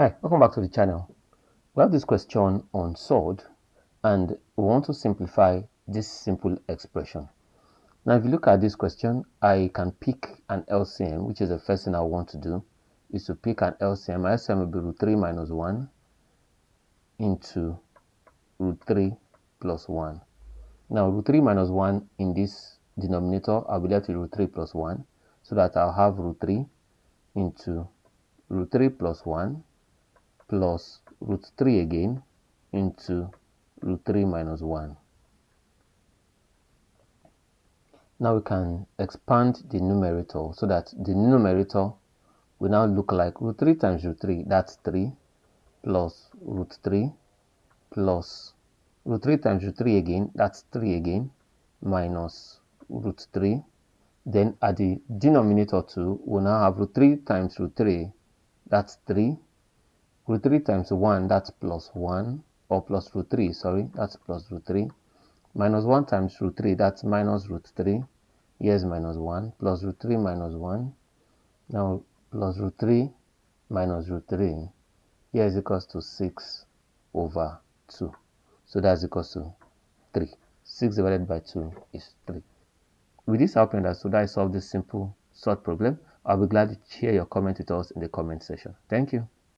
Hi, welcome back to the channel. We have this question on surd and we want to simplify this simple expression. Now if you look at this question, I can pick an LCM, which is the first thing I want to do, is to pick an LCM. My LCM will be root 3 minus 1 into root 3 plus 1. Now root 3 minus 1 in this denominator, I'll be left with root 3 plus 1, so that I'll have root 3 into root 3 plus 1 plus root 3 again into root 3 minus 1. Now we can expand the numerator so that the numerator will now look like root 3 times root 3, that's 3, plus root 3 plus root 3 times root 3 again, that's 3 again, minus root 3. Then at the denominator too, we'll now have root 3 times root 3, that's 3. Root 3 times 1, that's plus 1, or plus root 3, sorry, that's plus root 3. Minus 1 times root 3, that's minus root 3. Here's minus 1, plus root 3 minus 1. Now, plus root 3 minus root 3. Here is equals to 6 over 2. So that's equals to 3. 6 divided by 2 is 3. With this helping us, so that I solve this simple surd problem. I'll be glad to hear your comment with us in the comment section. Thank you.